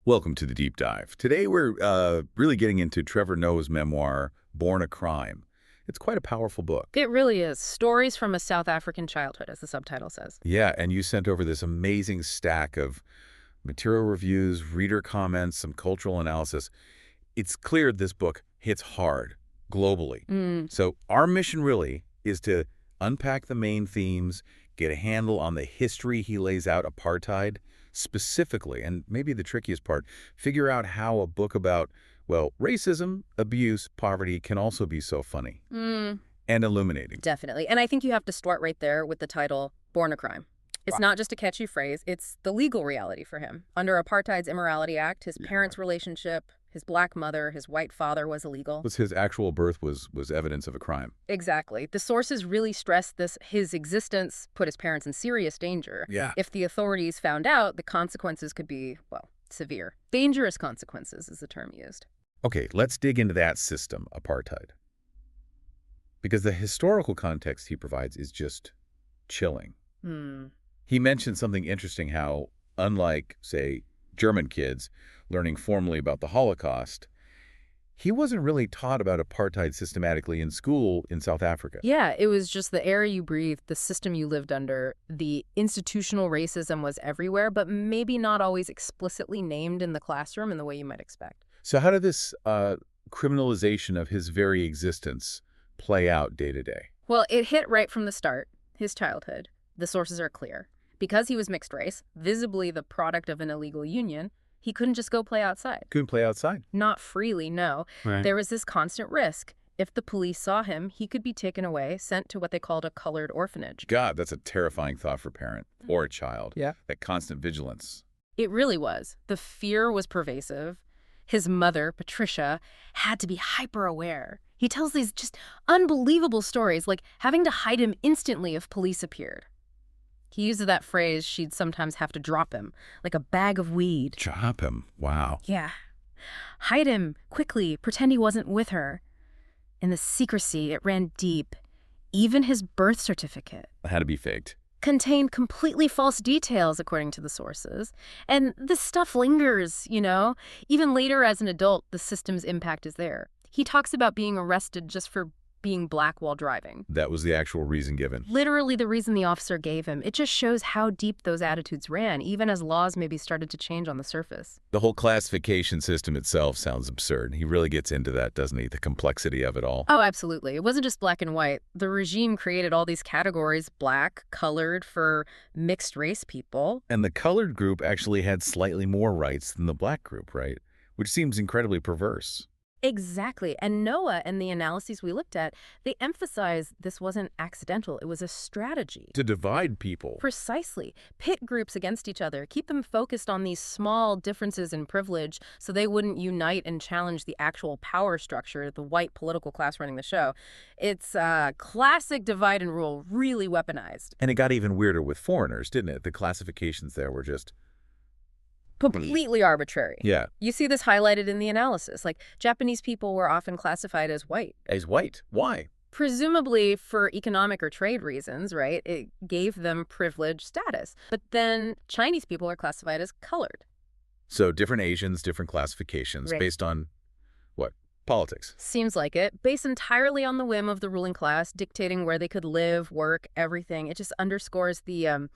Welcome to the Deep Dive. Today we're really getting into Trevor Noah's memoir, Born a Crime. It's quite a powerful book. It really is. Stories from a South African childhood, as the subtitle says. Yeah, and you sent over this amazing stack of material reviews, reader comments, some cultural analysis. It's clear this book hits hard globally. So our mission really is to unpack the main themes, get a handle on the history he lays out, apartheid, specifically, and maybe the trickiest part, figure out how a book about, well, racism, abuse, poverty can also be so funny and illuminating. Definitely. And I think you have to start right there with the title, Born a Crime. It's not just a catchy phrase, it's the legal reality for him. Under apartheid's Immorality Act, his parents' relationship, his black mother, his white father was illegal. His actual birth was evidence of a crime. Exactly. The sources really stress this. His existence put his parents in serious danger. Yeah. If the authorities found out, the consequences could be, well, severe. Dangerous consequences is the term used. Okay, let's dig into that system, apartheid. Because the historical context he provides is just chilling. He mentioned something interesting, how unlike, say, German kids learning formally about the Holocaust, he wasn't really taught about apartheid systematically in school in South Africa. Yeah, it was just the air you breathed, the system you lived under. The institutional racism was everywhere, but maybe not always explicitly named in the classroom in the way you might expect. So how did this criminalization of his very existence play out day to day? Well, it hit right from the start, his childhood. The sources are clear. Because he was mixed race, visibly the product of an illegal union, he couldn't just go play outside. Couldn't play outside. Not freely, no. Right. There was this constant risk. If the police saw him, he could be taken away, sent to what they called a colored orphanage. God, that's a terrifying thought for a parent or a child. Yeah. That constant vigilance. It really was. The fear was pervasive. His mother, Patricia, had to be hyper-aware. He tells these just unbelievable stories, like having to hide him instantly if police appeared. He uses that phrase, she'd sometimes have to drop him, like a bag of weed. Drop him. Wow. Yeah. Hide him, quickly, pretend he wasn't with her. And the secrecy, it ran deep. Even his birth certificate It had to be faked. contained completely false details, according to the sources. And this stuff lingers, you know? Even later as an adult, the system's impact is there. He talks about being arrested just for being black while driving. That was the actual reason given. Literally the reason the officer gave him. It just shows how deep those attitudes ran, even as laws maybe started to change on the surface. The whole classification system itself sounds absurd. He really gets into that, doesn't he? The complexity of it all. Oh, absolutely. It wasn't just black and white. The regime created all these categories, black, colored, for mixed race people. And the colored group actually had slightly more rights than the black group, right? Which seems incredibly perverse. Exactly. And Noah and the analyses we looked at, they emphasize this wasn't accidental. It was a strategy. To divide people. Precisely. Pit groups against each other. Keep them focused on these small differences in privilege so they wouldn't unite and challenge the actual power structure, the white political class running the show. It's classic divide and rule, really weaponized. And it got even weirder with foreigners, didn't it? The classifications there were just... Completely arbitrary. Yeah. You see this highlighted in the analysis. Like, Japanese people were often classified as white. As white. Why? Presumably for economic or trade reasons, right? It gave them privileged status. But then Chinese people are classified as colored. So different Asians, different classifications Right. based on, what? Politics. Seems like it. Based entirely on the whim of the ruling class, dictating where they could live, work, everything. It just underscores the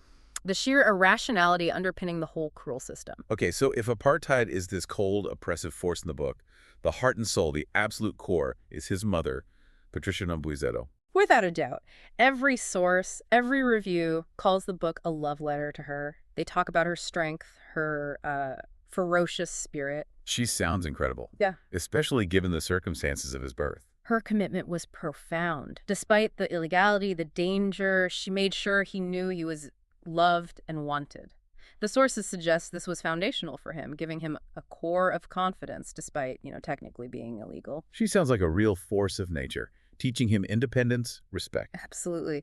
sheer irrationality underpinning the whole cruel system. Okay, so if apartheid is this cold, oppressive force in the book, the heart and soul, the absolute core, is his mother, Patricia Nyong'o. Without a doubt. Every source, every review calls the book a love letter to her. They talk about her strength, her ferocious spirit. She sounds incredible. Yeah. Especially given the circumstances of his birth. Her commitment was profound. Despite the illegality, the danger, she made sure he knew he was loved and wanted. The sources suggest this was foundational for him, giving him a core of confidence despite, technically being illegal. She sounds like a real force of nature, teaching him independence, respect. Absolutely.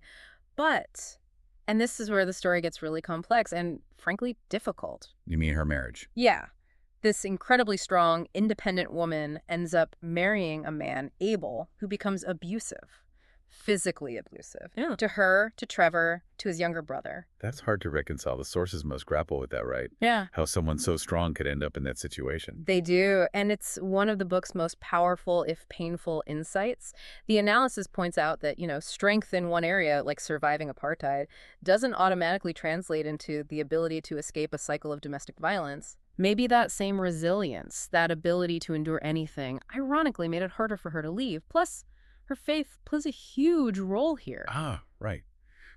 But, and this is where the story gets really complex and, frankly, difficult. You mean her marriage? Yeah. This incredibly strong, independent woman ends up marrying a man, Abel, who becomes abusive. physically abusive. Yeah. To her, to Trevor, to his younger brother. That's hard to reconcile. The sources must grapple with that, right? Yeah. How someone so strong could end up in that situation. They do, and it's one of the book's most powerful, if painful, insights. The analysis points out that, strength in one area, like surviving apartheid, doesn't automatically translate into the ability to escape a cycle of domestic violence. Maybe that same resilience, that ability to endure anything, ironically made it harder for her to leave. Plus, her faith plays a huge role here. Ah, right.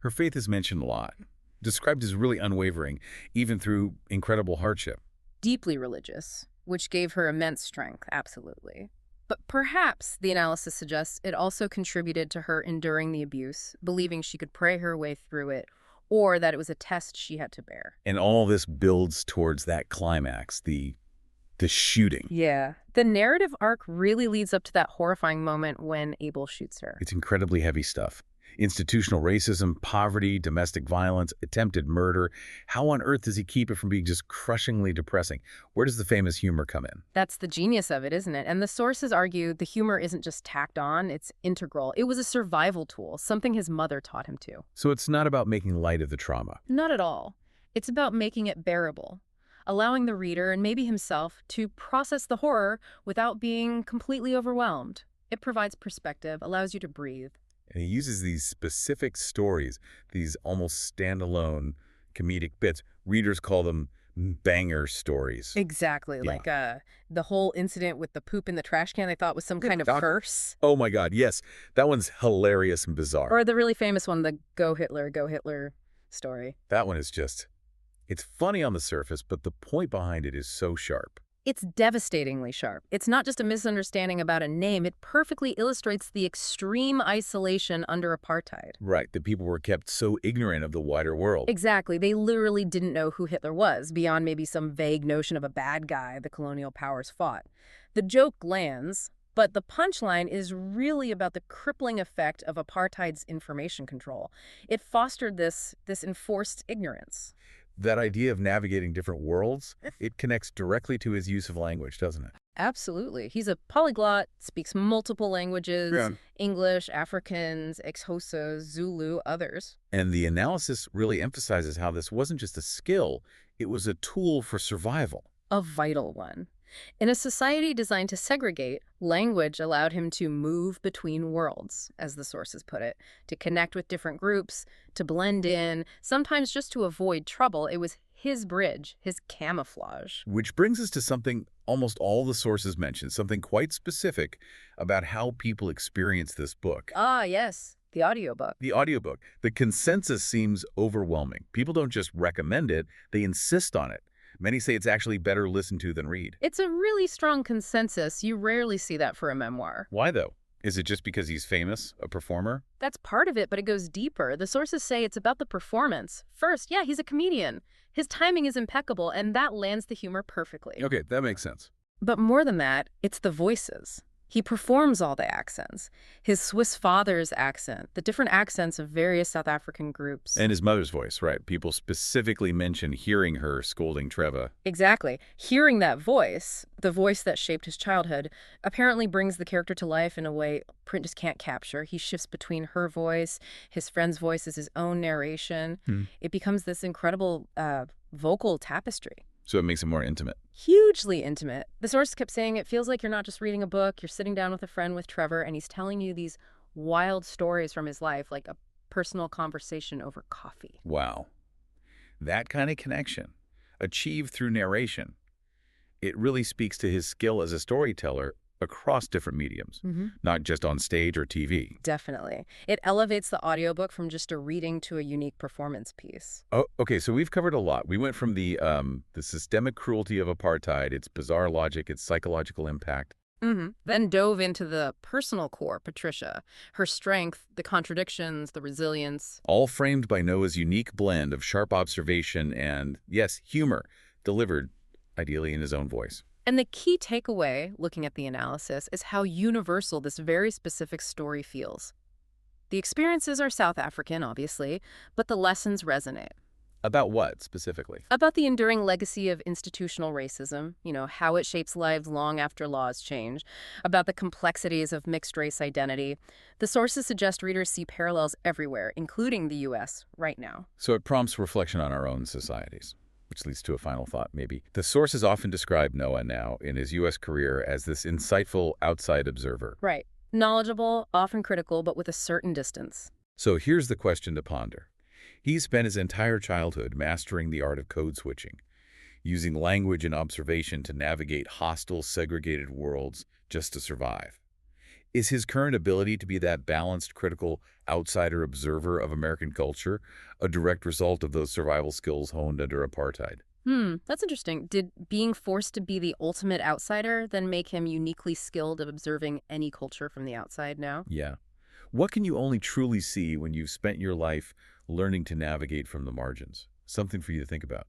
Her faith is mentioned a lot, described as really unwavering, even through incredible hardship. Deeply religious, which gave her immense strength, absolutely. But perhaps, the analysis suggests, it also contributed to her enduring the abuse, believing she could pray her way through it, or that it was a test she had to bear. And all this builds towards that climax, the shooting. Yeah. The narrative arc really leads up to that horrifying moment when Abel shoots her. It's incredibly heavy stuff. Institutional racism, poverty, domestic violence, attempted murder. How on earth does he keep it from being just crushingly depressing? Where does the famous humor come in? That's the genius of it, isn't it? And the sources argue the humor isn't just tacked on, it's integral. It was a survival tool, something his mother taught him to. So it's not about making light of the trauma. Not at all. It's about making it bearable, allowing the reader, and maybe himself, to process the horror without being completely overwhelmed. It provides perspective, allows you to breathe. And he uses these specific stories, these almost standalone comedic bits. Readers call them banger stories. Exactly. Yeah. Like the whole incident with the poop in the trash can, I thought was some kind of curse. Oh my God, yes. That one's hilarious and bizarre. Or the really famous one, the Go Hitler story. That one is just, it's funny on the surface, but the point behind it is so sharp. It's devastatingly sharp. It's not just a misunderstanding about a name. It perfectly illustrates the extreme isolation under apartheid. Right, the people were kept so ignorant of the wider world. Exactly. They literally didn't know who Hitler was, beyond maybe some vague notion of a bad guy the colonial powers fought. The joke lands, but the punchline is really about the crippling effect of apartheid's information control. It fostered this enforced ignorance. That idea of navigating different worlds, it connects directly to his use of language, doesn't it? Absolutely. He's a polyglot, speaks multiple languages, Yeah. English, Afrikaans, Xhosa, Zulu, others. And the analysis really emphasizes how this wasn't just a skill, it was a tool for survival. A vital one. In a society designed to segregate, language allowed him to move between worlds, as the sources put it, to connect with different groups, to blend in, sometimes just to avoid trouble. It was his bridge, his camouflage. Which brings us to something almost all the sources mention, something quite specific about how people experience this book. Ah, yes, the audiobook. The audiobook. The consensus seems overwhelming. People don't just recommend it, they insist on it. Many say it's actually better listened to than read. It's a really strong consensus. You rarely see that for a memoir. Why, though? Is it just because he's famous, a performer? That's part of it, but it goes deeper. The sources say it's about the performance. First, yeah, he's a comedian. His timing is impeccable, and that lands the humor perfectly. Okay, that makes sense. But more than that, it's the voices. He performs all the accents. His Swiss father's accent, the different accents of various South African groups. And his mother's voice, right? People specifically mention hearing her scolding Trevor. Exactly. Hearing that voice, the voice that shaped his childhood, apparently brings the character to life in a way print just can't capture. He shifts between her voice, his friend's voice is his own narration. It becomes this incredible vocal tapestry. So it makes it more intimate. Hugely intimate. The source kept saying it feels like you're not just reading a book, you're sitting down with a friend, with Trevor, and he's telling you these wild stories from his life, like a personal conversation over coffee. Wow. That kind of connection, achieved through narration, it really speaks to his skill as a storyteller across different mediums, not just on stage or TV. Definitely. It elevates the audiobook from just a reading to a unique performance piece. Oh, okay, so we've covered a lot. We went from the systemic cruelty of apartheid, its bizarre logic, its psychological impact. Then dove into the personal core, Patricia, her strength, the contradictions, the resilience. All framed by Noah's unique blend of sharp observation and, yes, humor, delivered, ideally in his own voice. And the key takeaway, looking at the analysis, is how universal this very specific story feels. The experiences are South African, obviously, but the lessons resonate. About what, specifically? About the enduring legacy of institutional racism, how it shapes lives long after laws change, about the complexities of mixed-race identity. The sources suggest readers see parallels everywhere, including the U.S. right now. So it prompts reflection on our own societies, which leads to a final thought, maybe. The sources often describe Noah now, in his U.S. career, as this insightful outside observer. Right. Knowledgeable, often critical, but with a certain distance. So here's the question to ponder. He spent his entire childhood mastering the art of code switching, using language and observation to navigate hostile, segregated worlds just to survive. Is his current ability to be that balanced, critical, outsider observer of American culture a direct result of those survival skills honed under apartheid? That's interesting. Did being forced to be the ultimate outsider then make him uniquely skilled at observing any culture from the outside now? Yeah. What can you only truly see when you've spent your life learning to navigate from the margins? Something for you to think about.